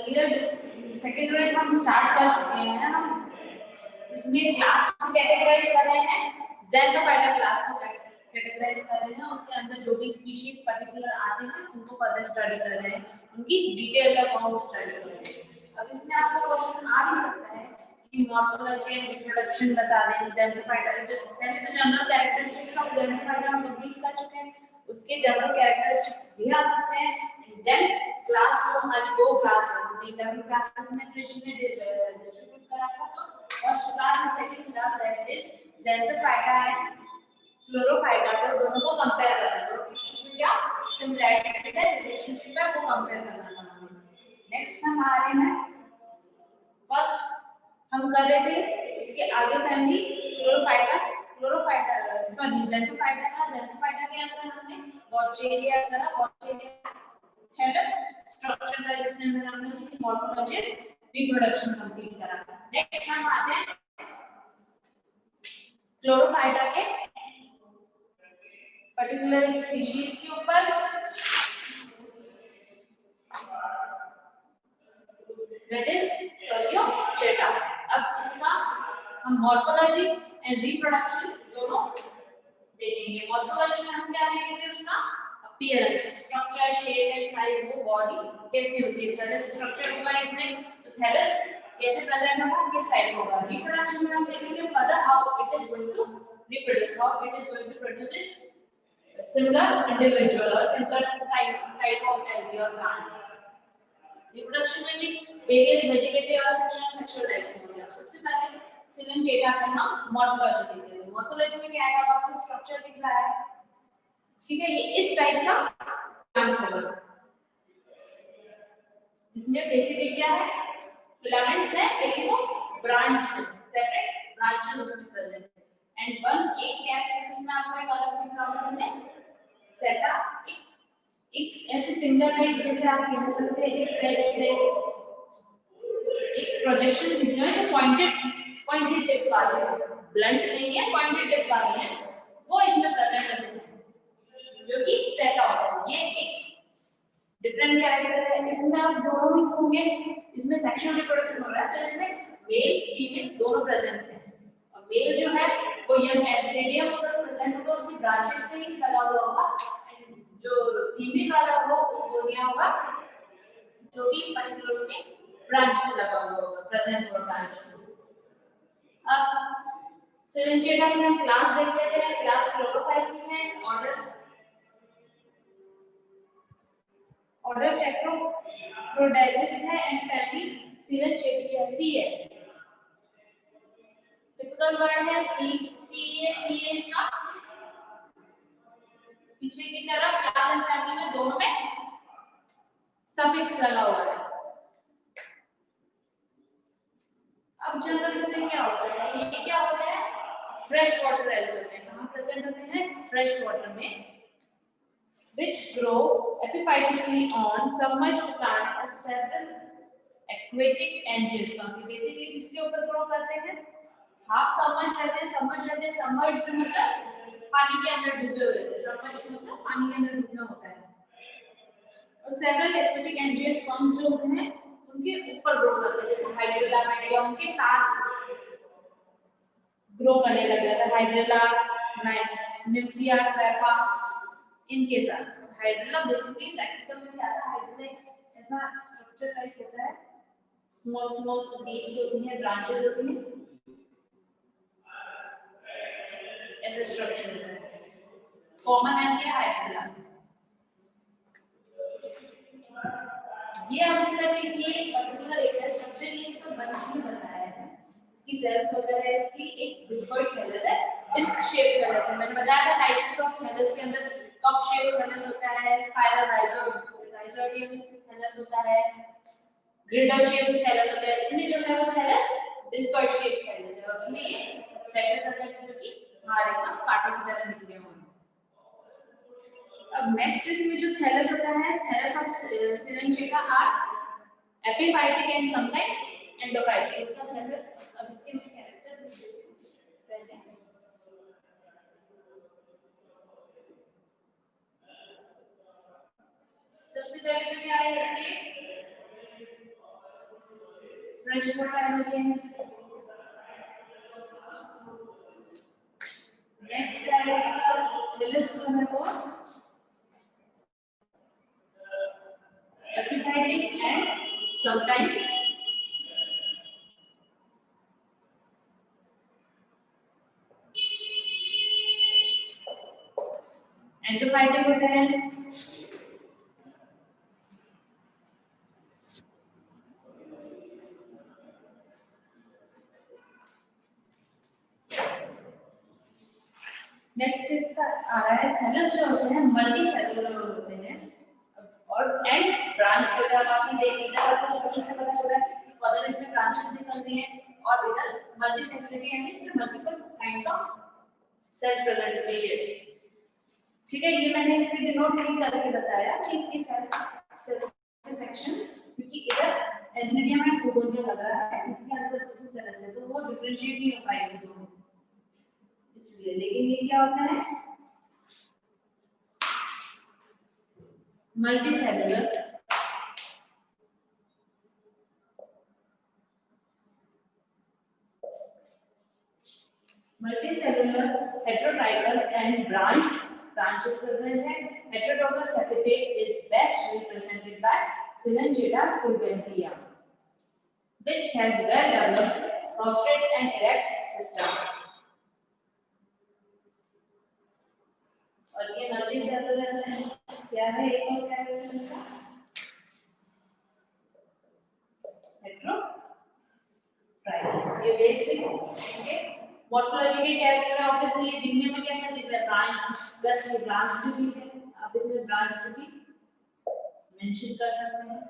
Earlier second unit हम start कर चुके हैं। हम इसमें क्लास कैटेगराइज कर रहे हैं, ज़ैंथोफाइटा क्लास को कैटेगराइज कर रहे हैं। उसके अंदर जो भी स्पीशीज पर्टिकुलर आते हैं उनको फर्दर स्टडी कर रहे हैं, उनकी डिटेल में हम स्टडी कर रहे हैं। अब इसमें आपको क्वेश्चन आ भी सकता है कि मॉर्फोलॉजी एंड रिप्रोडक्शन बता दें। ज़ैंथोफाइटा पहले तो जनरल कैरेक्टरिस्टिक्स ऑफ ज़ैंथोफाइटा हम कंप्लीट कर चुके हैं, उसके जनरल कैरेक्टरिस्टिक्स भी आ सकते हैं। देन क्लास जो हमारी दो क्लास है, 11 क्लासेस में फ्रिज ने डिस्ट्रीब्यूट करा था। तो first class and second class that is xanthophyta and chlorophyta, तो दोनों को कंपेयर करना है, दोनों के बीच में क्या सिमिलैरिटीज है, रिलेशनशिप है, वो कंपेयर करना है। नेक्स्ट हम आ रहे हैं, फर्स्ट हम कर रहे थे इसके आगे फैमिली ज़ैंथोफाइटा के अंदर हमने बॉचेलिया करा, बॉचेलिया थैलस स्ट्रक्चर का जिसके अंदर हमने उसकी मॉर्फोलॉजी रिप्रोडक्शन कंप्लीट करा। नेक्स्ट हम आते हैं क्लोरोफाइटा के पर्टिकुलर स्पीशीज के ऊपर। That is coleochaete. अब इसका हम मॉर्फोलॉजी एंड रिप्रोडक्शन दोनों देखेंगे। मॉर्फोलॉजी में हम क्या देखेंगे, उसका appearance, structure, shape and size, वो बॉडी कैसी होती है। थैलस स्ट्रक्चर होगा इसमें, तो थैलस कैसे प्रेजेंट होगा, किस टाइप होगा। रिप्रोडक्शन में हम देखेंगे further how it is going to reproduce, how it is going to produce its similar individual और सिमिलर टाइप ऑफ एल्गी और प्लांट। रिप्रोडक्शन में भी वेरियस वेजिटेटिव और सेक्सुअल टाइप होंगे। अब सबसे पहले सिलेंचेटा का हम मॉर्फोलॉजी देखेंगे। मॉर्फोलॉजी में क्या आएगा, आपको स्ट्रक्चर दिख रहा है, ठीक है, ये इस टाइप का प्लांट होगा। इसमें बेसिकली क्या है, फिलामेंट्स है, लेकिन वो ब्रांच है, सेपरेट ब्रांचेस उसमें प्रेजेंट है। एंड वन एक कैरेक्टर इसमें आपको एक अलग दिख रहा होगा, इसमें सेटा एक ऐसे फिंगर टाइप, जैसे आप कह सकते हैं इस टाइप से एक प्रोजेक्शन दिख रहा है, पॉइंटेड टिप वाले, ब्लंट नहीं है, पॉइंटेड टिप वाले हैं, वो इसमें प्रेजेंट होते हैं, जो कि सेटा होता है। ये एक डिफरेंट कैरेक्टर है। इसमें आप दोनों ही होंगे, इसमें सेक्सुअल रिप्रोडक्शन हो रहा है, तो इसमें मेल फीमेल दोनों प्रेजेंट हैं। और मेल जो है वो यंग एंथ्रेडियम होगा, प्रेजेंट होगा, उसकी ब्रांचेस पे ही लगा हुआ होगा। जो फीमेल वाला वो दिया होगा, जो भी पर्टिकुलर उसके ब्रांच में लगा हुआ होगा, प्रेजेंट हुआ ब्रांच में। अब सिलेंचेटा की हम क्लास देख लेते हैं। क्लास क्लोरोफाइसी है, ऑर्डर चेक्रोप्रोडाइलिस है एंड फैमिली सिलेंचेटियासी है। टिपिकल वर्ड है सी इसका पीछे की तरफ क्लास एंड फैमिली में दोनों में सफिक्स लगा हुआ है। अब जनरल इसमें क्या होता है, ये क्या होता है, फ्रेश वाटर एल्गी होते हैं। कहां प्रेजेंट होते हैं, फ्रेश वाटर में, which grow epiphytically on submerged plant of several aquatic angiosperm। Basically किसके ऊपर ग्रो करते हैं, हाफ सबमर्ज्ड रहते हैं, सबमर्ज्ड मतलब पानी के अंदर डूबे हुए रहते हैं, सबमर्ज्ड मतलब पानी के अंदर डूबना होता है। और सेवरल एक्वेटिक एंजियोस्पर्म्स जो होते हैं उनके ऊपर ग्रो करते हैं, जैसे हाइड्रिला मैनिया उनके साथ ग्रो करने लग जाता है, हाइड्रिला निम्फिया ट्रैपा इनके साथ। हाइड्रिला बेसिकली प्रैक्टिकल में क्या था, हाइड्रिला ऐसा स्ट्रक्चर टाइप होता है, स्मॉल लीव्स होती हैं, ब्रांचेस होती हैं, ऐसे स्ट्रक्चर है। Common algae hydrilla. ये अब इसका ये पर्टिकुलर एक स्ट्रक्चर, ये इसका बंच में बताया है, इसकी सेल्स वगैरह, इसकी एक डिस्कॉइड थैलस है, डिस्क शेप थैलस है। मैंने बताया था टाइप्स ऑफ थैलस के अंदर कप शेप थैलस होता है, स्पाइरल राइजोइडियल थैलस होता है, ग्रिडल शेप थैलस होता है। इसमें जो है वो थैलस डिस्कॉइड शेप थैलस है, और इसमें ये सेंटर जो कि बाहर एकदम कांटे की तरह निकले हुए हैं। अब नेक्स्ट इसमें जो थैलस होता है, thallus of coleochaete are epiphytic and sometimes endophytic. इसका थैलस, अब इसके में कैरेक्टर्स रहते हैं। सबसे पहले तो क्या है, फ्रेश वाटर दिए हैं। नेक्स्ट है इसका लिस्ट जो है वो एपिफाइटिक एंड समटाइम्स एंडोफाइटिक होते हैं। नेक्स्ट इसका आ रहा है थैलस जो होते हैं मल्टी सेलुलर होते हैं और एंड ब्रांच वगैरह आपने देख लिया आपको स्ट्रक्चर से पता चला कि फर्दर इसमें ब्रांचेस निकल रही हैं और इधर मल्टी सेलुलरिटी यानी इसमें multiple kinds of cells present होती है। ठीक है, ये मैंने इसमें डिनोट नहीं करके बताया कि इसकी सेल्स के सेक्शंस क्योंकि इधर एल्यूमिनियम में कोडोनिया लग रहा है इसके अंदर उसी तरह से तो वो डिफरेंशिएट नहीं हो पाएगी दोनों इसलिए। लेकिन ये क्या होता है multi cellular heterotropous and branches present है। Heterotropous habitat is best represented by Coelentera pulventria, which has well developed prostrate and erect system. और ये मल्टी सेलुलर क्या है एक और क्या है इसका हेटरोट्राइकस। ये बेसिक ठीक है मॉर्फोलॉजी के कैरेक्टर है। ऑब्वियसली ये दिखने में कैसा दिख रहा है ब्रांच प्लस ये ब्रांच भी है आप इसमें ब्रांच भी मेंशन कर सकते हैं।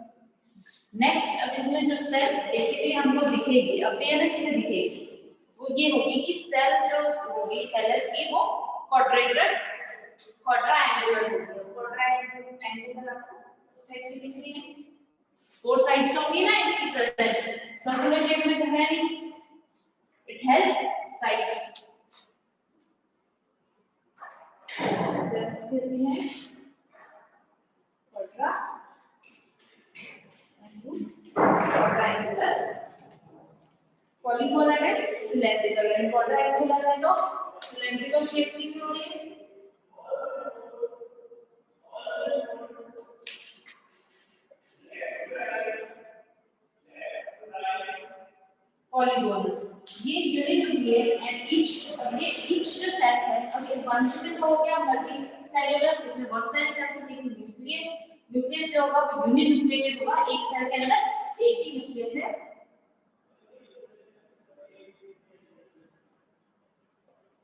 नेक्स्ट अब इसमें जो सेल बेसिकली हमको दिखेगी अपीयरेंस में दिखेगी वो ये होगी कि सेल जो होगी थैलस की वो क्वाड्रेंगुलर क्वाड्राएंगुलर होगी। क्वाड्राएंगुलर आपको इस टाइप की दिख रही है फोर साइड्स होंगी ना इसकी प्रेजेंट सर्कुलर शेप में तो है नहीं it has sides सेल्स कैसी है क्वाड्रा क्वाड्राएंगुलर पॉलीगोनल है सिलेंड्रिकल एंड क्वाड्राएंगुलर है तो सिलेंड्रिकल शेप की हो रही है। पॉलीगोनल ये यूनिन्यूक्लियर एंड ईच जो सेल है अब ये बन चुके तो हो गया मल्टी सेलुलर इसमें बहुत सारे सेल्स हैं लेकिन न्यूक्लियस जो होगा वो यूनिन्यूक्लिएटेड होगा एक सेल के अंदर एक ही न्यूक्लियस है।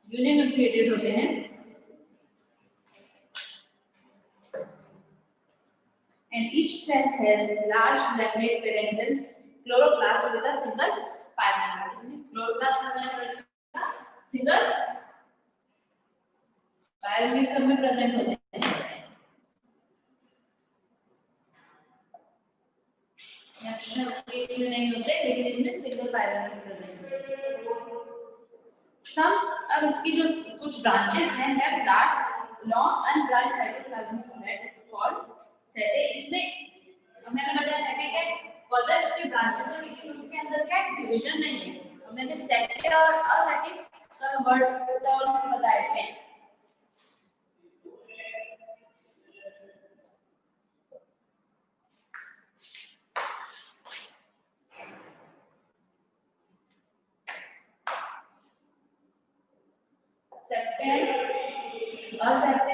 यूनिन्यूक्लिएटेड होते हैं and each cell has large laminate parental chloroplast with a single pyramid। इसमें chloroplast present सिंगल पायरामिड सब में प्रेजेंट होते हैं। स्नैपशॉट केस में नहीं होते लेकिन इसमें सिंगल पायरामिड प्रेजेंट होते हैं। सम अब इसकी जो कुछ ब्रांचेस हैं have large long unbranched cytoplasmic head called setae. इसमें मैंने बताया सेटे के फर्दर इसके ब्रांचेस हैं लेकिन उसके अंदर क्या डिवीजन नहीं है। तो मैंने सेटे और असेटे वर्ड टर्म्स बताए थे।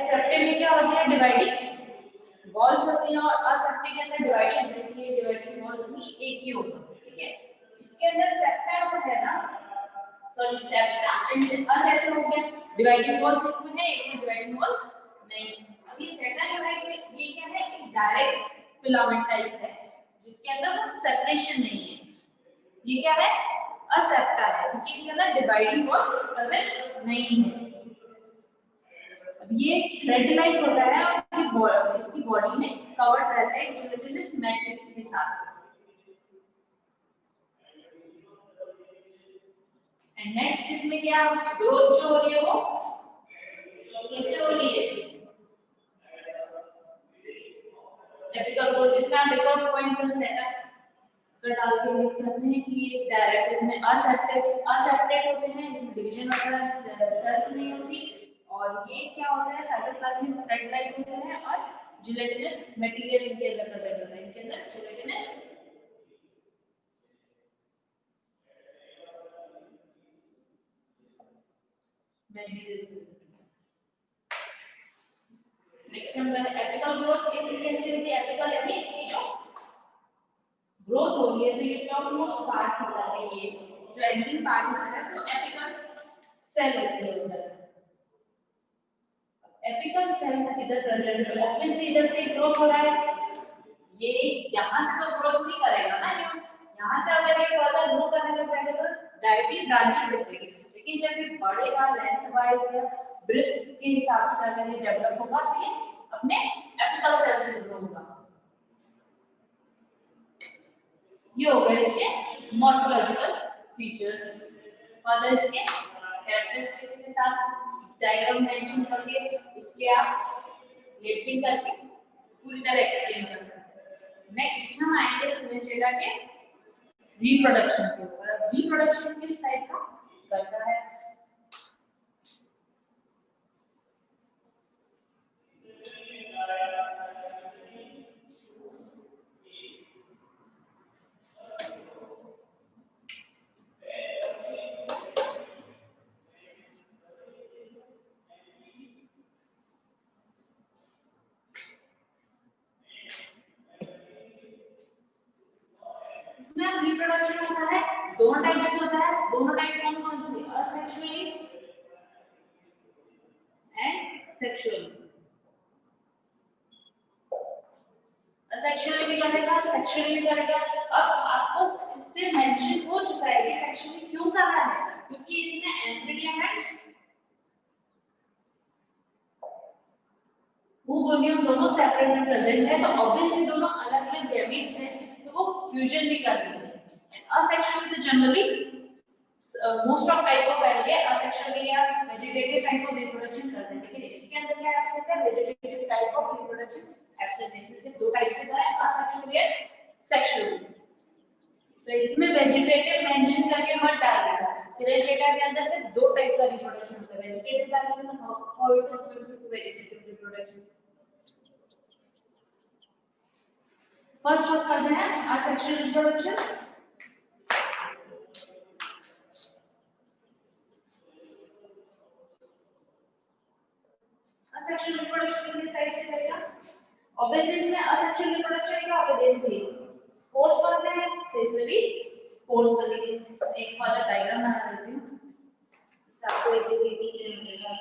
सेप्टे में क्या होती है डिवाइडिंग वॉल्स होती हैं और असेप्टे के अंदर डिवाइडिंग बेसिकली डिवाइडिंग वॉल्स भी एक ही होगा। ठीक है इसके अंदर सेप्टा जो है ना सॉरी सेप्टा एंड असेप्टा हो गया डिवाइडिंग वॉल्स एक में है एक में डिवाइडिंग वॉल्स नहीं। अभी सेप्टा जो है ये क्या है एक डायरेक्ट फिलामेंट टाइप है जिसके अंदर वो सेपरेशन नहीं है। ये क्या है असेप्टा है क्योंकि इसके अंदर डिवाइडिंग वॉल्स प्रेजेंट नहीं है। ये थ्रेड लाइक होता है और इसकी बॉडी में कवर्ड रहता है जिलेटिनस मैट्रिक्स के साथ। एंड नेक्स्ट इसमें क्या ग्रोथ जो हो रही है वो कैसे हो रही है एपिकल प्रोसेस में आप देखो पॉइंट सेटअप तो डाल के लिख सकते हैं कि ये डायरेक्ट इसमें असेप्टेड होते हैं, इसमें डिवीजन वगैरह सेल्स नहीं होती। और ये क्या होता है, साइटोप्लाज्मिक थ्रेड लाइक होते हैं और जिलेटिनस मटेरियल इनके अंदर प्रेजेंट होता है, इनके अंदर जिलेटिनस मटेरियल। नेक्स्ट हम एपिकल ग्रोथ कैसे होती है, एपिकल यानी इसकी जो ग्रोथ हो रही है, तो ये टॉप मोस्ट पार्ट होता है, ये जो एंडिंग पार्ट होता है तो एपिकल सेल होते हैं उधर। एपिकल सेल इधर प्रेजेंट है, ऑब्वियसली इधर से ग्रोथ हो रहा है, ये यहां से तो ग्रोथ नहीं करेगा ना, ये यहां से अगर ये फर्दर ग्रो करने लग जाएगा तो डायरेक्टली ब्रांचिंग दिख जाएगी, लेकिन जब ये बढ़ेगा लेंथ वाइज या ब्रेड्थ के हिसाब से अगर ये डेवलप होगा तो ये अपने एपिकल सेल से ग्रो होगा। ये हो गए इसके मॉर्फोलॉजिकल फीचर्स। फर्दर इसके कैरेक्टरिस्टिक्स के साथ डायग्राम मेंशन करके उसके आप लेबलिंग करके पूरी तरह एक्सप्लेन कर सकते हैं। नेक्स्ट हम आएंगे सिनेचेटा के रिप्रोडक्शन के ऊपर। रिप्रोडक्शन किस टाइप का करता है, इसमें रिप्रोडक्शन होता है, दोनों टाइप से होता है। दोनों टाइप कौन कौन से, असेक्सुअली एंड सेक्सुअली। असेक्सुअली भी करेगा, सेक्सुअली भी करेगा। अब आपको इससे मेंशन हो चुका है कि सेक्सुअली क्यों कर रहा है, क्योंकि इसमें एंफिडियम एंड oogonia दोनों सेपरेट में प्रेजेंट है, तो ऑब्वियसली दोनों अलग अलग गैमेट्स हैं, तो वो फ्यूजन भी करेंगे। एंड असेक्सुअली तो generally most of type of algae asexually या वेजिटेटिव टाइप ऑफ रिप्रोडक्शन करते हैं, लेकिन इसके अंदर क्या एब्सेंट है, vegetative type of reproduction absent है। इससे दो टाइप से होता है, असेक्सुअली एंड सेक्सुअली। तो इसमें वेजिटेटिव मेंशन करके मत डालिएगा, सिलेचेटा के अंदर सिर्फ दो टाइप का रिप्रोडक्शन होता है, वेजिटेटिव डालेंगे तो how it is going to vegetative reproduction. First one करते हैं असेक्सुअल रिप्रोडक्शन। असेक्सुअल रिप्रोडक्शन किस टाइप से करेगा, ऑब्वियसली इसमें असेक्सुअल रिप्रोडक्शन क्या होता है, बेसिकली स्पोर्स बनते हैं, तो इसमें भी स्पोर्स बनेंगे। एक वाला डायग्राम बना देती हूं, सबको इजीली एक्सप्लेन मिलेगा।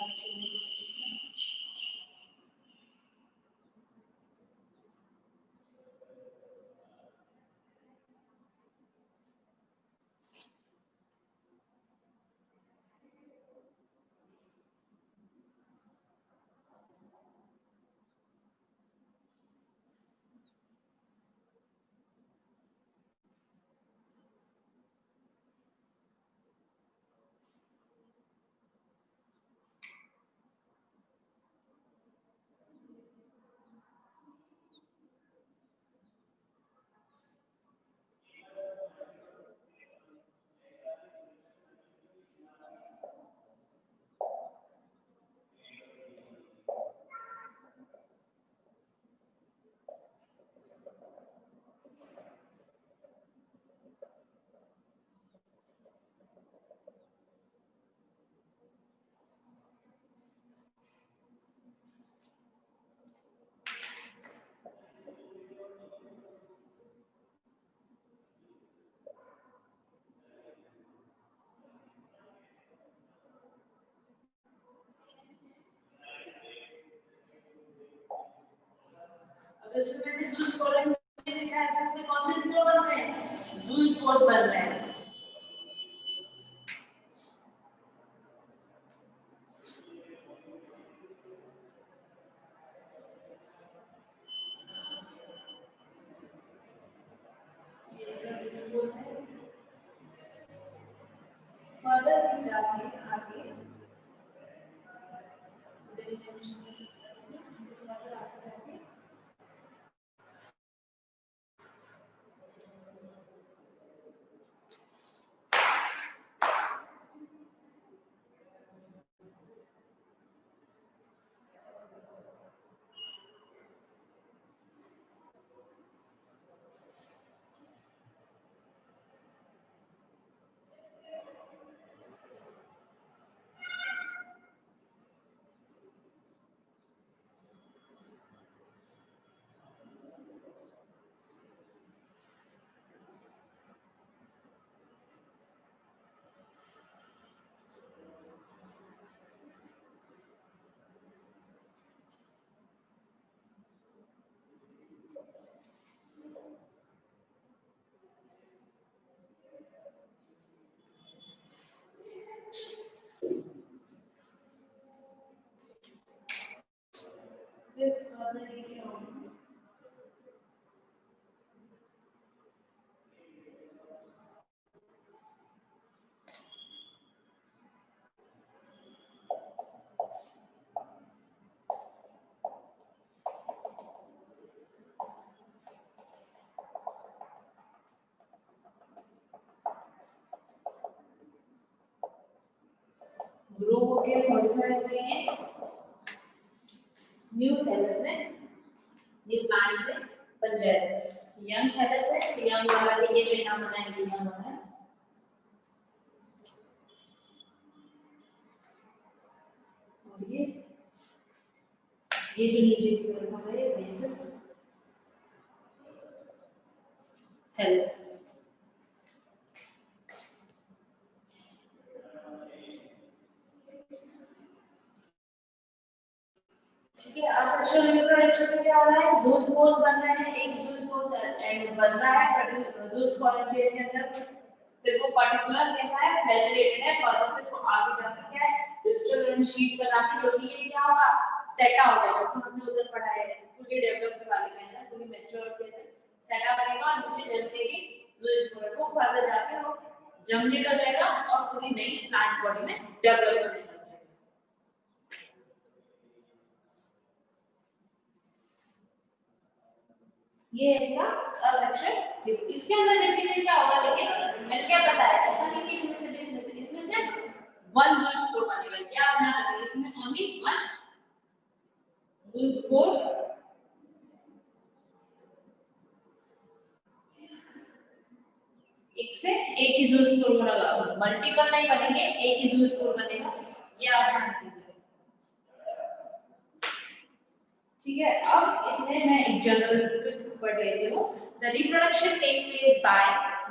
अब इसमें मैंने जूस कॉलम में क्या है, इसमें कौन से स्पोर बन रहे हैं, जूस स्पोर्स बन रहे हैं। फर्दर जाके आगे ग्रो होके मॉडिफाई होते हैं न्यू थैलस में, न्यू प्लांट में बन जाएगा। यंग थैलस है, यंग वाला ये जो नाम बनाएंगे यंग वाला है। और ये जो नीचे की तरफ है ये बेसल थैलस। ठीक है, असेक्सुअल रिप्रोडक्शन में क्या हो रहा है, ज़ूस्पोर्स बन रहे हैं, एक ज़ूस्पोर्स एंड बन रहा है ज़ूस्पोरेंजियम के अंदर, फिर वो पर्टिकुलर कैसा है, फ्लैजेलेटेड है, फर्दर फिर वो आगे जाकर क्या है, क्रिस्टल शीट बना के जो कि ये क्या होगा, सेटा होगा, जो कि हमने उधर पढ़ा है फुली डेवलप्ड वाले के अंदर, फुली मैच्योर के अंदर सेटा बनेगा और नीचे जन्मेगी ज़ूस्पोर, वो फर्दर जाके वो जर्मिनेट हो जाएगा और पूरी नई प्लांट बॉडी में डेवलप होने लगेगा। ये है इसका सेक्शन। इसके अंदर बेसिकली क्या होगा, लेकिन मैंने क्या बताया, ऐसा नहीं कि इसमें से इसमें से वन ज़ूस्पोर बनेगा, क्या बना है, इसमें ओनली वन ज़ूस्पोर एक से एक ही ज़ूस्पोर बनेगा, मल्टीपल नहीं बनेंगे, एक ही ज़ूस्पोर बनेगा, ये आप ध्यान दीजिए। ठीक है, अब इसमें मैं एक जनरल पढ़ लेती हूँ। The reproduction take place by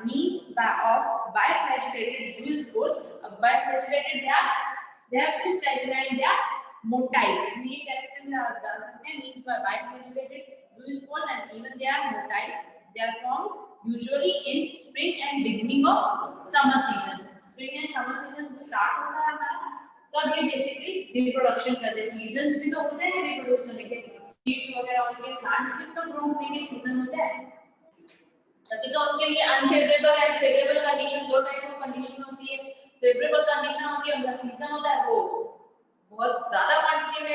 means by of biflagellated zoospores. Biflagellated they have two flagella and they are motile. इसमें ये कैरेक्टर में आप डाल सकते हैं, means by biflagellated zoospores and even they are motile. They are formed usually in spring and beginning of summer season. Spring and summer season start होता है हमारा, तब ये बेसिकली रिप्रोडक्शन करते हैं। सीजन्स भी तो होते हैं रिप्रोड्यूस करने के, सीड्स वगैरह उनके प्लांट्स भी तो ग्रो होने के सीजन होते हैं, तभी तो उनके लिए अनफेवरेबल एंड फेवरेबल कंडीशन, दो टाइप की कंडीशन होती है। फेवरेबल कंडीशन होती है, उनका सीजन होता है, वो बहुत ज्यादा क्वांटिटी में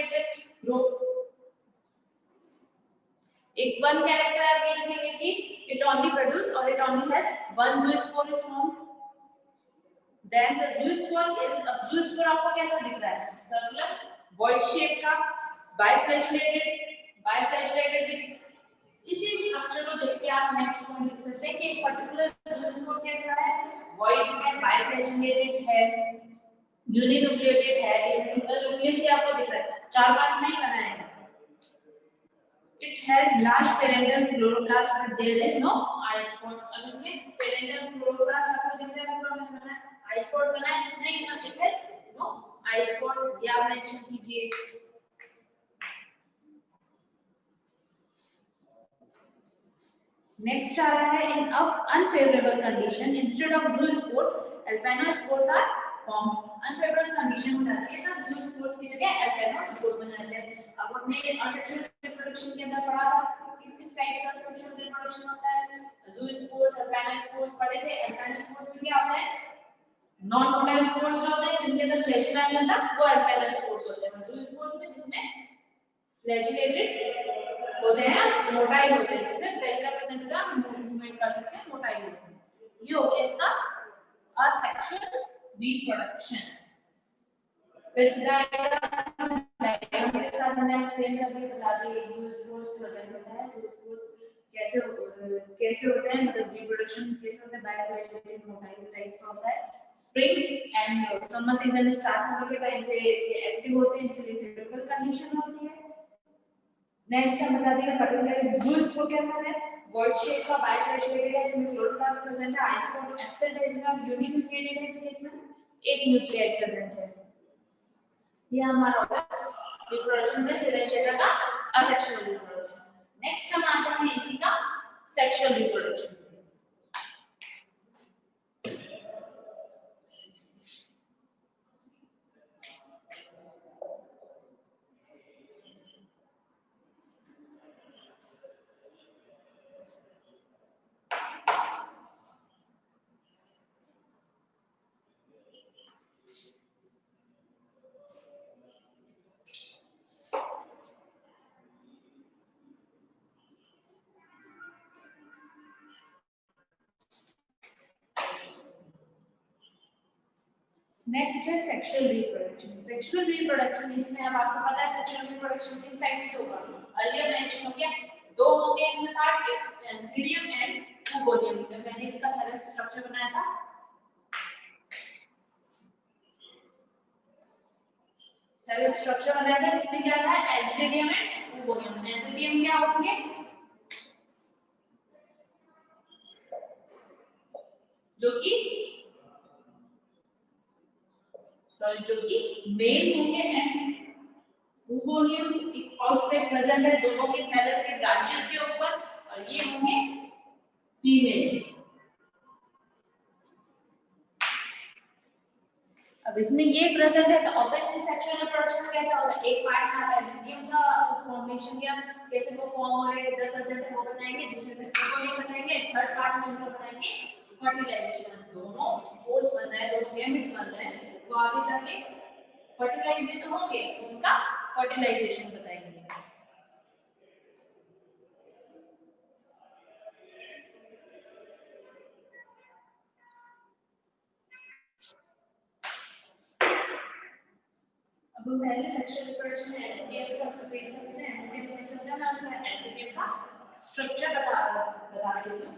ग्रो। एक वन कैरेक्टर आप ये लिखेंगे कि it only produce or it only has one zoospore is formed. Then the zoospore is, अब ज़ूस्पोर आपको कैसा दिख रहा है, सर्कुलर वॉइड शेप का, बाइफ्लैजेलेटेड इसी स्ट्रक्चर को देख के आप नेक्स्ट पॉइंट लिख सकते हैं कि एक पर्टिकुलर ज़ूस्पोर कैसा है, वॉइड है, बाइफ्लैजेलेटेड है, यूनिन्यूक्लिएटेड है, इसमें सिंगल न्यूक्लियस ही आपको दिख रहा है, 4-5 नहीं बनाया है। It has large parental chloroplast but there is no eye spots. अब इसमें parental chloroplast आपको दिख रहा है, ऊपर मैंने बनाया eye spot बनाया नहीं, it has no eye spot, ये आप मेंशन कीजिए। नेक्स्ट आ रहा है, in unfavourable condition instead of zoospores aplanospores are formed. Unfavourable condition हो जाती है तब ज़ूस्पोर्स की जगह अल्पाइनोस्पोर्स बन जाते हैं। अब हमने असेक्सुअल रिप्रोडक्शन के अंदर पढ़ा था किस किस टाइप से असेक्सुअल रिप्रोडक्शन होता है, ज़ूस्पोर्स अल्पाइनोस्पोर्स पढ़े थे। अल्पाइनोस्पोर्स में क्या होता है, नॉन मोटाइल स्पोर्स जो होते हैं जिनके अंदर फ्लैजेला नहीं होता वो अल्पाइनोस्पोर्स होते हैं। ज़ूस्पोर्स में जिसमें फ्लैजेलेटेड होते हैं, मोटाइल होते हैं, जिसमें फ्लैजेला प्रेजेंट होता है, मूवमेंट कर सकते हैं, मोटाइल होते हैं। ये हो गया इसका असेक्सुअल रिप्रोडक्शन। फिर डायग्राम के साथ हमने एक्सप्लेन करके बता दी ज़ूस्पोर्स प्रेजेंट होता है, ज़ूस्पोर्स कैसे होते हैं, मतलब रिप्रोडक्शन कैसे होता है, बायोफ्लैजेलेटेड मोटाइल टाइप का होता है। Spring and summer season start होने के टाइम पे ये एक्टिव होते हैं, इनके लिए फेवरेबल कंडीशन होती है। नेक्स्ट हम बता देंगे पर्टिकुलर ज़ूस्पोर कैसा है, वॉइड शेप का, बाइफ्लैजेलेटेड है, इसमें क्लोरोप्लास्ट प्रेजेंट है, आई स्पॉट एब्सेंट है, इसमें यूनिन्यूक्लिएटेड है, इसमें एक न्यूक्लियाइड प्रेजेंट है। ये हमारा होगा रिप्रोडक्शन में सिलेंचेटा का असेक्सुअल रिप्रोडक्शन। नेक्स्ट हम आते हैं इसी का सेक्सुअल रिप्रोडक्शन। नेक्स्ट है सेक्सुअल रिप्रोडक्शन। सेक्सुअल रिप्रोडक्शन इसमें अब आपको पता है सेक्सुअल रिप्रोडक्शन किस टाइप से होगा। अर्लियर मेंशन हो गया, दो होंगे इसमें पार्ट, एंथीडियम एंड ओगोनियम। मैंने इसका पहले स्ट्रक्चर बनाया था। पहले स्ट्रक्चर बनाया था जिसमें क्या था, एंथीडियम एंड ओगोनियम। एंथीडियम क्या होंगे, जो कि मेल होंगे एंड ओगोनियम एक पाउच में प्रेजेंट है दोनों के थैलस के ब्रांचेस के ऊपर, और ये होंगे फीमेल। अब इसमें ये प्रेजेंट है तो ऑब्वियसली सेक्सुअल रिप्रोडक्शन कैसा होगा, एक पार्ट में एंथीडियम का फॉर्मेशन या कैसे वो फॉर्म हो रहा है इधर प्रेजेंट है वो बताएंगे, दूसरे में ओगोनियम बताएंगे, थर्ड पार्ट में उनका बताएंगे फर्टिलाइजेशन। दोनों स्पोर्स बन रहे हैं, दोनों गैमेट्स बन रहे हैं, तो आगे जाके फर्टिलाइज भी तो होंगे, उनका फर्टिलाइजेशन बताएंगे। अब हम पहले सेक्सुअल रिप्रोडक्शन में एंथीडियम का एक्सप्लेन करते हैं। एंथीडियम कैसे होता है, मैं उसका एंथीडियम का स्ट्रक्चर बता देती हूँ।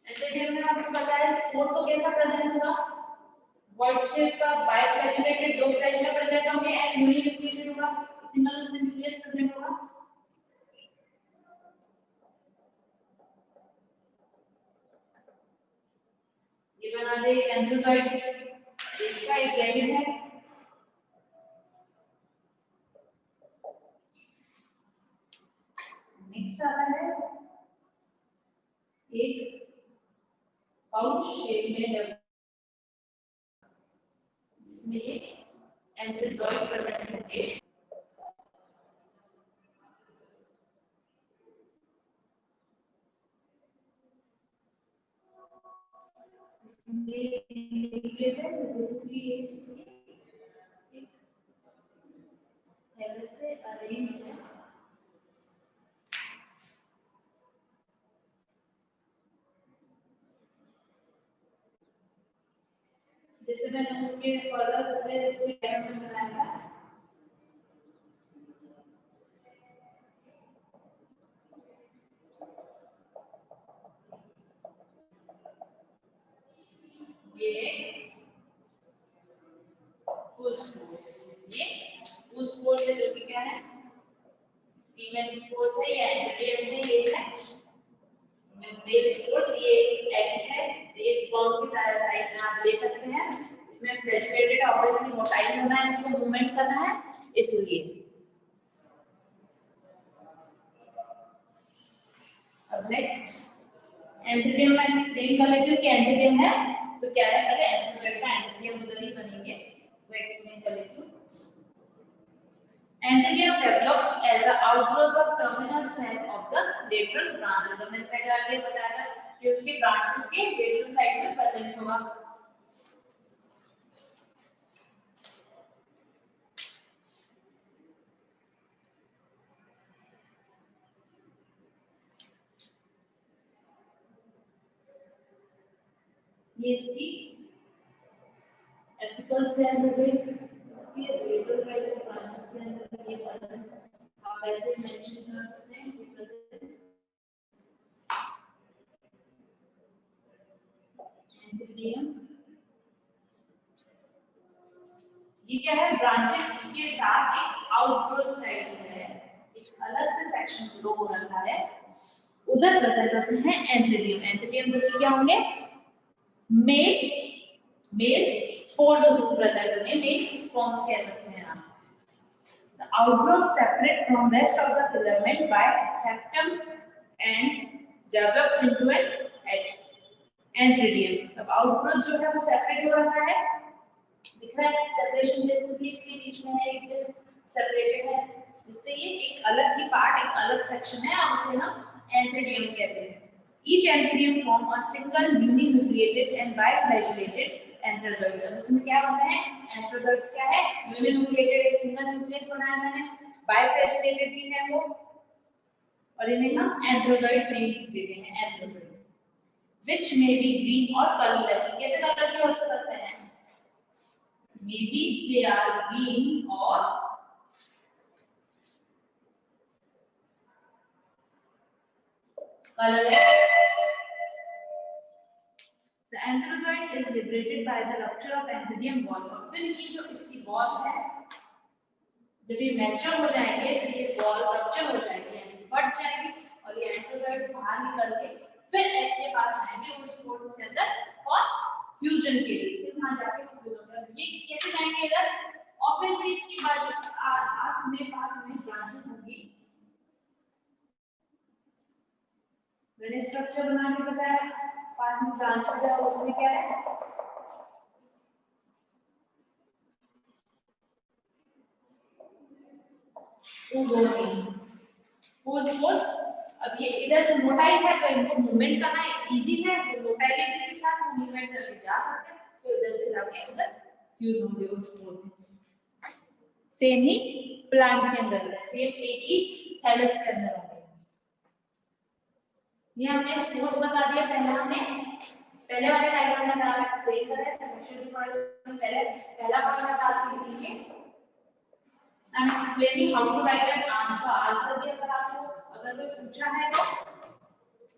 एंथीडियम में आपको पता है स्पोर तो कैसा प्रेजेंट होगा, व्हाइट शेप का बाइफ्लैजिलेटेड दो फ्लैजिला प्रेजेंट होंगे एंड यूनिन्यूक्लिएटेड होगा, सिंगल उसमें न्यूक्लियस प्रेजेंट होगा। ये बना दे एंथ्रोजॉइड, इसका एक गैमेट है। नेक्स्ट आता है एक पाउच शेप में जिसमें ये एंथ्रोजॉइड प्रेजेंट होंगे। न्यूक्लियस है तो बेसिकली ये एक थैलस से अरेंज है। जैसे मैंने उसके फर्दर पहले उसको डायग्राम में बनाया था, ये स्पोर्स, ये स्पोर्स है जो कि क्या है, फीमेल स्पोर्स है, ये एंथीडियम है, ये है मेल स्पोर्स, ये एग है, ये स्पर्म की टाइप में आप ले सकते हैं। इसमें फ्लैजिलेटेड ऑब्वियसली मोटाइल होना है, इसको मूवमेंट करना है इसलिए। अब नेक्स्ट एंथीडियम में एक्सप्लेन कर लेती हूँ कि एंथीडियम है तो क्या है, पहले एंथीडियम का एंथीडियम उधर ही बनेंगे, वो एक्सप्लेन कर लेती हूँ। Anthedium develops as an outgrowth of terminal cell of the lateral branches। अब मैंने पहले आगे बताया था कि उसके ब्रांचेस के lateral साइड में प्रेजेंट होगा। ये इसकी एपिकल सेल हो गई, इसके lateral साइड में ब्रांचेस के अंदर ये प्रेजेंट, आप ऐसे मेंशन कर सकते हैं कि प्रेजेंट एंथीडियम। ये क्या है, ब्रांचेस के साथ एक आउटग्रोथ टाइप है, एक अलग से सेक्शन ग्रो हो रहा है, उधर प्रेजेंट होते हैं एंथीडियम। एंथीडियम जो कि क्या होंगे, मेल स्पोर्स जो प्रेजेंट होंगे, मेल स्पर्म्स कह सकते हैं आप। The outgrowth separate from rest of the filament by septum and develops into an antheridium। अब आउटग्रोथ जो है वो सेपरेट हो रहा है, दिख रहा है सेपरेशन जैसे पीस के बीच में है, एक जैसे सेपरेटेड है, जिससे ये एक अलग ही पार्ट, एक अलग सेक्शन है, उसे हम एंथीडियम कहते हैं। Each antheridium form a single uninucleated and biflagellated एंथ्रोजोइड्स। उसमें क्या बनता है? एंथ्रोजोइड्स क्या है? यूनिन्यूक्लिएटेड, एक सिंगल न्यूक्लियस बनाया मैंने, बाइफैसिलेटेड भी है वो, और इन्हें हम एंथ्रोजोइड नेम देते हैं, एंथ्रोजोइड, which may be green और colorless। कैसे कलर के हो सकते हैं? maybe they are green or colorless। The antherozoid is liberated by the rupture of antherium wall। फिर ये जो इसकी वॉल है, जब ये मैच्योर हो जाएंगे फिर ये वॉल रप्चर हो जाएगी, यानी फट जाएगी, और ये एंथ्रोजोइड्स बाहर निकल के फिर एग के पास जाएंगे उस स्पोर्स के अंदर और फ्यूजन के लिए, फिर वहां जाके फ्यूज होगा। ये कैसे जाएंगे इधर? ऑब्वियसली इसकी पास में ब्रांचेस होंगी। मैंने स्ट्रक्चर बना के बताया, पास में ब्रांचेस है, उसमें क्या है? फोर्स। अब ये इधर से मोटाई है तो इनको मूवमेंट करना इजी है, तो मोटाइलिटी के साथ मूवमेंट करके जा सकते हैं, तो इधर से जाके उधर फ्यूज होंगे उस पोल में। सेम ही प्लांट के अंदर है, सेम एक ही थैलस के अंदर होंगे। ये हमने स्पोर्स बता दिया, पहले वाले डायग्राम में मैंने एक्सप्लेन करा है सेक्सुअल रिप्रोडक्शन। पहला पार्ट बता दीजिए, I am explaining how to write an answer भी अगर आपको अगर कोई पूछा है तो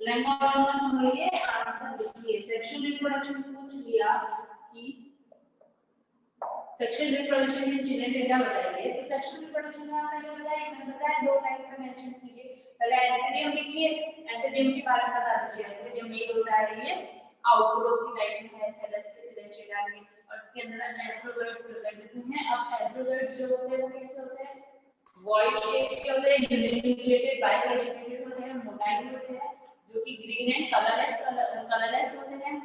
ब्लैंक आउट में ये आंसर लिखिए। सेक्सुअल रिप्रोडक्शन पूछ लिया कि सेक्सुअल रिप्रोडक्शन में जिन्हें डेटा बताइए, तो सेक्सुअल रिप्रोडक्शन में आपने जो बताया मैंने बताया दो टाइप का मेंशन कीजिए। पहले एंथेरियम लिखिए, एंथेरियम के बारे में बता दीजिए। एंथेरियम ये होता है, ये आउटग्रोथ की टाइप है थैलस के सिलेंचेरा के, और इसके अंदर एंथ्रोजोइड्स प्रेजेंट होते हैं। अब एंथ्रोजोइड्स जो होते हैं वो कैसे होते हैं? वॉइड शेप के होते हैं, यूनिन्यूक्लिएटेड बाइफैसिलेटेड होते हैं, मोटाइल होते हैं, जो कि ग्रीन एंड कलरलेस होते हैं।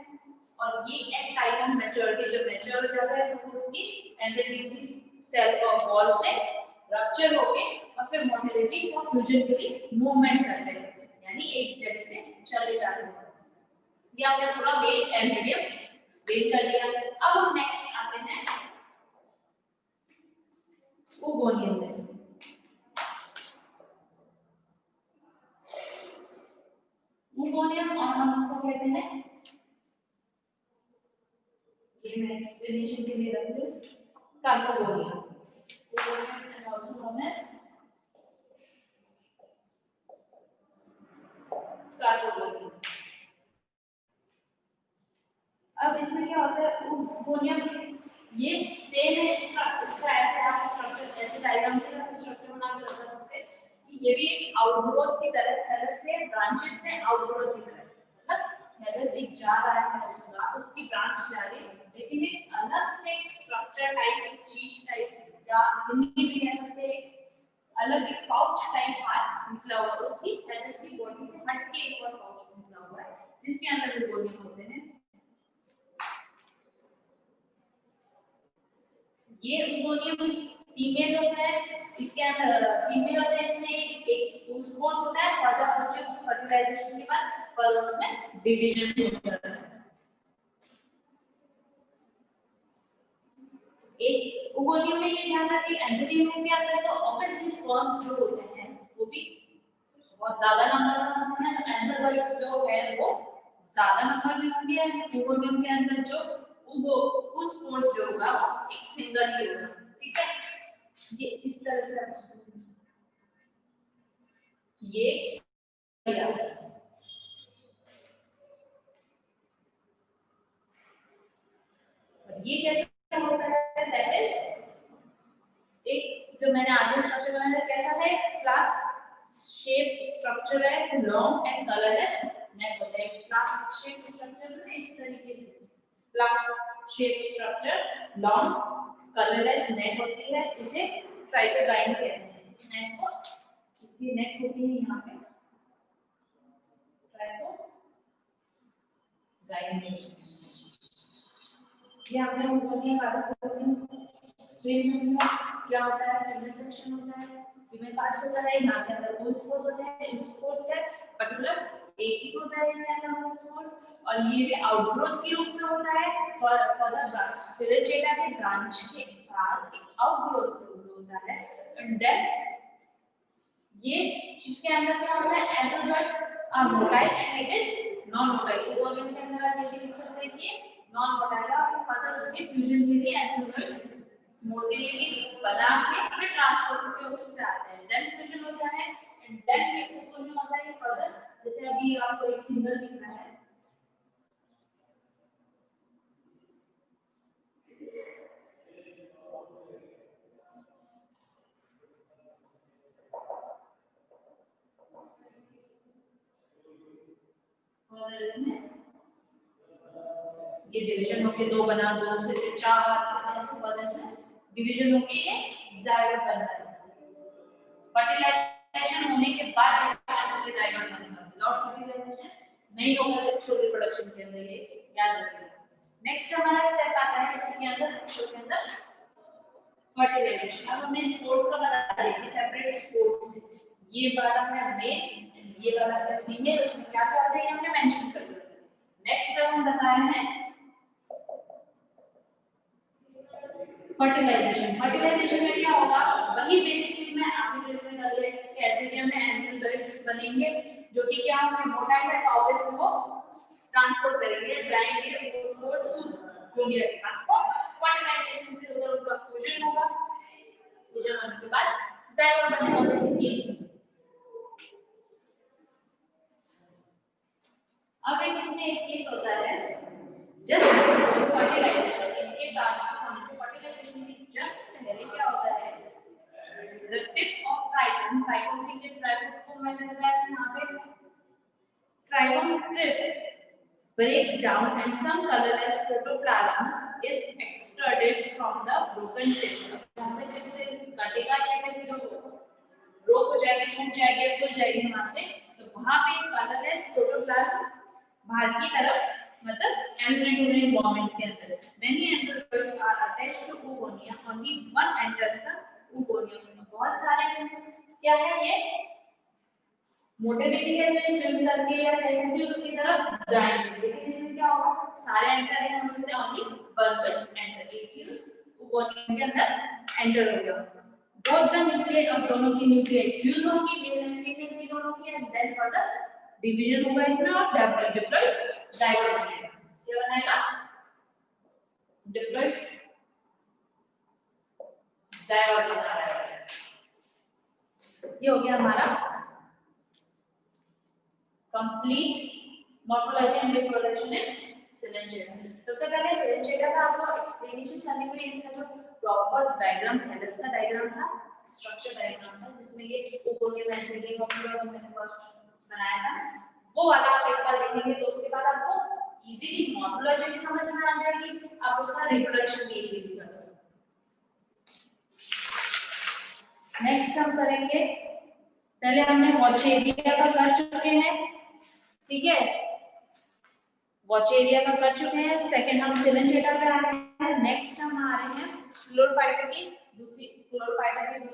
और ये एग टाइप ऑफ मैच्योरिटी, जब मैच्योर हो जाता है तो उसकी एंडोडर्मिक सेल का वॉल से रप्चर होके और फिर मोटिलिटी और फ्यूजन के लिए मूवमेंट करते हैं, यानी एक जगह से चले जाते हैं। ये आपने पूरा मेन एंथेरियम एक्सप्लेन कर दिया। अब हम नेक्स्ट आते हैं ओगोनियम में। ओगोनियम और हम इसको कहते हैं, ये मैं एक्सप्लेनेशन के लिए रख दूं, carpogonium. Oogonium is also known as carpogonium. अब इसमें क्या होता है? ओगोनियम ये सेम है, इसका ऐसे आप स्ट्रक्चर ऐसे डायग्राम के साथ स्ट्रक्चर बना के बता सकते हैं कि ये भी आउटग्रोथ की तरह थैलस से ब्रांचेस से आउटग्रोथ की तरह, मतलब थैलस एक जा रहा है उसका, उसकी ब्रांच जा रही है, लेकिन एक अलग से स्ट्रक्चर टाइप, एक चीज टाइप, या हिंदी में कह सकते हैं अलग एक पाउच टाइप बाहर निकला हुआ है, उसकी थैलस की बॉडी से हट के एक और पाउच निकला हुआ है जिसके अंदर ओगोनियम होते हैं। ये ओगोनियम फीमेल होता है, इसके अंदर फीमेल होता है, इसमें एक स्पोर्स होता है, फर्दर फर्टिलाइजेशन के बाद फर्दर उसमें डिवीजन होता है। एक ओगोनियम में ये ध्यान रखिए, एंथेरियम में क्या करते हैं तो ऑब्वियसली स्पर्म्स जो होते हैं वो भी बहुत ज्यादा नंबर में होते हैं, तो एंथ्रोजोइड्स जो है वो ज्यादा नंबर में होंगे। ओगोनियम के अंदर जो उस स्पोर्स जो होगा वो एक सिंगल ही होगा, ठीक है। ये इस तरह से ये ये कैसे होता है? दैट इज एक जो मैंने आगे स्ट्रक्चर बनाया है कैसा है? फ्लास्क शेप स्ट्रक्चर है, लॉन्ग एंड कलरलेस नेक होता है। फ्लास्क शेप स्ट्रक्चर में इस तरीके से flask shape structure, long colourless neck होती है, इसे ट्राइकोगाइन कहते हैं। इस नेक को, इसकी नेक होती है यहाँ पे ट्राइकोगाइन। ये आपने ओगोनियम कार्पोगोनियम एक्सप्लेन किया क्या होता है। फीमेल सेक्शन होता है, फीमेल पार्ट्स होता है, यहाँ के अंदर दो स्पोर्स होते हैं। इन स्पोर्स के पर्टिकुलर एक ही होता है इसके अंदर मोनोस्पोर्स, और ये भी आउटग्रोथ के रूप में होता है। फर्दर सिलेंचेटा के ब्रांच के साथ एक आउटग्रोथ के रूप में होता है। एंड देन ये इसके अंदर क्या होता है, androzoids are motile and it is non motile. तो वॉल्यूम के अंदर आप ये लिख सकते हैं कि नॉन मोटाइल है, और फर्दर उसके फ्यूजन के लिए एंड्रोजोइड्स मोटिलिटी बना के फिर ट्रांसपोर्ट के उस पे आते हैं, देन फ्यूजन होता है एंड देन ये फ्यूजन होता है फर्दर। जैसे अभी आपको एक सिंगल दिख रहा है, और इसमें ये डिवीजन होके दो बना, दो से फिर चार, ऐसे फर्दर से डिवीजन होके ये जायगोट बनता है। फर्टिलाइजेशन होने के बाद डिवीजन होके जायगोट बनेगा, विदाउट फर्टिलाइजेशन नहीं होगा सेक्सुअल रिप्रोडक्शन के अंदर, ये याद रखिएगा। नेक्स्ट हमारा स्टेप आता है इसी के अंदर, सेक्सुअल के अंदर फर्टिलाइजेशन। अब हमने स्पोर्स का बता दिया कि सेपरेट स्पोर्स, ये वाला है मेल, ये वाला है फीमेल, उसमें क्या क्या आता है हमने मेंशन कर दिया। नेक्स्ट हम बताए हैं फर्टिलाइजेशन। फर्टिलाइजेशन में क्या होगा, वही बेसिकली में आपने जैसे कर लिया कि एथेरियम में एंड्रोजोइड्स बनेंगे जो कि क्या होंगे, मोटाइल है, ऑब्वियस वो ट्रांसपोर्ट करेंगे, जाएंगे स्पोर्स यूनियर के पास को। फर्टिलाइजेशन फिर उधर उनका फ्यूजन होगा, फ्यूजन होने के बाद जायगोट बनेगा बेसिकली। अब एक इसमें एक केस होता है, जस्ट फर्टिलाइजेशन इनके ट्रांसफर होने से फर्टिलाइजेशन के जस्ट पहले क्या होता है, the tip of trigon, trigon की टिप, ट्राइगोन को मैंने बताया कि यहां पे trigon tip break down and some colorless protoplasm is extruded from the broken tip। कौन से टिप से कटेगा, या टिप जो ब्रोक हो जाएगी, फूट जाएगी, फूल जाएगी वहां से, तो वहां पे कलरलेस प्रोटोप्लाज्म बाहर की तरफ, मतलब एंड्रोजोइड एनवायरनमेंट के अंदर many androzoid are attached to oogonia, only one enters the oogonia। बहुत सारे क्या है, ये मोटिलिटी है, जो स्विम करके या कैसे भी उसकी तरफ जाएंगे, लेकिन इसमें क्या होगा, सारे एंटर नहीं हो सकते, ओनली वन विल एंटर। एक ही उस oogonia के अंदर एंटर हो गया। बोथ द न्यूक्लियस, अब दोनों की न्यूक्लियस फ्यूज होगी, मेल एंड फीमेल की दोनों की, एंड देन फर्दर डिवीजन होगा इसमें और डिप्लॉइड जायगोट बनेगा। क्या बनेगा, डिप्लॉइड जायगोट बना रहा है। ये हो गया हमारा complete morphology and reproduction in coleochaete. सबसे पहले सिलेंचेटा का आपको एक्सप्लेनेशन करने के लिए इसका जो प्रॉपर डायग्राम, थैलस का डायग्राम था, स्ट्रक्चर डायग्राम था, जिसमें ये oogonia मैसेंजर मॉलिक्यूल मैंने फर्स्ट बनाया था, वो वाला आप एक बार देखेंगे तो उसके बाद आपको इजीली मॉर्फोलॉजी भी समझ में आ जाएगी, आप उसका रिप्रोडक्शन भी इजीली कर सकते। नेक्स्ट हम करेंगे, पहले हमने वॉच एरिया का कर चुके हैं, ठीक है, वॉच एरिया का कर चुके हैं। सेकंड हम सिलेंचेटा पे आ रहे हैं। नेक्स्ट हम आ रहे हैं फ्लोरोफाइटा की दूसरी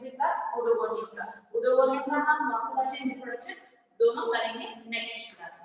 क्लास, ओडोगोनियम का। ओडोगोनियम का हम मॉर्फोलॉजी एंड रिप्रोडक्शन दोनों करेंगे नेक्स्ट क्लास।